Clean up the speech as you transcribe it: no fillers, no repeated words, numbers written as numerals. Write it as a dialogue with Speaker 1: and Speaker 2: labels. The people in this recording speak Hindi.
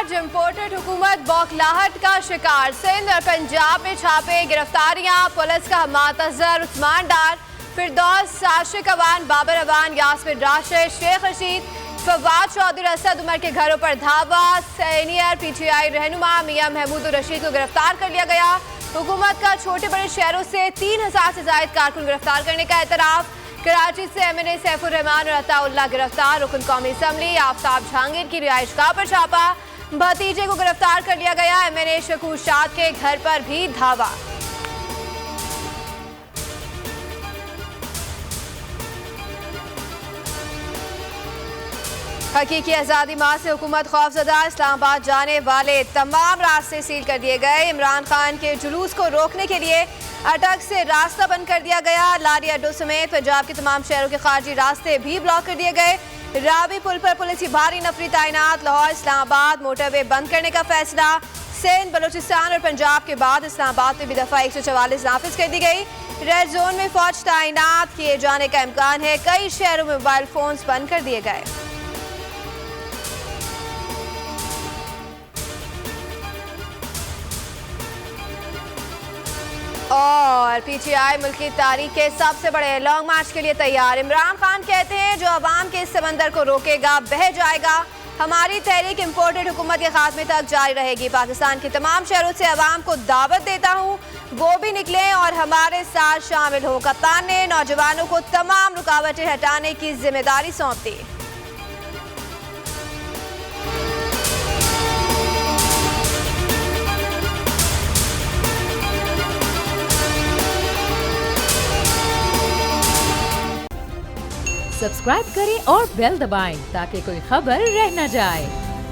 Speaker 1: आज इम्पोर्टेड हुकूमत बौखलाहट का शिकार। सिंध और पंजाब में छापे, गिरफ्तारियां, पुलिस का मातजर उस्मान डार, फिरदौस, आशिक अवान, बाबर अवान, यास्मिन राशिद, शेख रशीद, फवाद चौधरी, असद उमर के घरों पर धावा। सीनियर पीटीआई रहनुमा मियां महमूद रशीद को गिरफ्तार कर लिया गया। हुकूमत का छोटे बड़े शहरों से 3000 से जायद कारकुन गिरफ्तार करने का एतराफ। कराची से एमएनए सैफुर रहमान और अताउल्लाह गिरफ्तार। रुकन कौमी असम्बली आफताब जहांगीर की रिहाइशगाह पर छापा, भतीजे को गिरफ्तार कर लिया गया। एमएनए शकूर शाद के घर पर भी धावा। हकीकी आज़ादी माह से हुकूमत खौफजदा, इस्लामाबाद जाने वाले तमाम रास्ते सील कर दिए गए। इमरान खान के जुलूस को रोकने के लिए अटक से रास्ता बंद कर दिया गया। लारी अड्डों समेत पंजाब के तमाम शहरों के खारजी रास्ते भी ब्लॉक कर दिए गए। रावी पुल पर पुलिस की भारी नफरी तैनात। लाहौर इस्लामाबाद मोटरवे बंद करने का फैसला। सिंध, बलूचिस्तान और पंजाब के बाद इस्लामाबाद में भी दफा 144 नाफिज कर दी गई। रेड जोन में फौज तैनात किए जाने का इम्कान है। कई शहरों में मोबाइल फोन बंद कर दिए गए। और पीटीआई मुल्क की तारीख के सबसे बड़े लॉन्ग मार्च के लिए तैयार। इमरान खान कहते हैं जो अवाम के इस समंदर को रोकेगा बह जाएगा। हमारी तहरीक इम्पोर्टेड हुकूमत के खात्मे तक जारी रहेगी। पाकिस्तान के तमाम शहरों से अवाम को दावत देता हूँ, वो भी निकलें और हमारे साथ शामिल हो। कप्तान ने नौजवानों को तमाम रुकावटें हटाने की जिम्मेदारी सौंप दी।
Speaker 2: सब्सक्राइब करें और बेल दबाएं ताकि कोई खबर रह न जाए।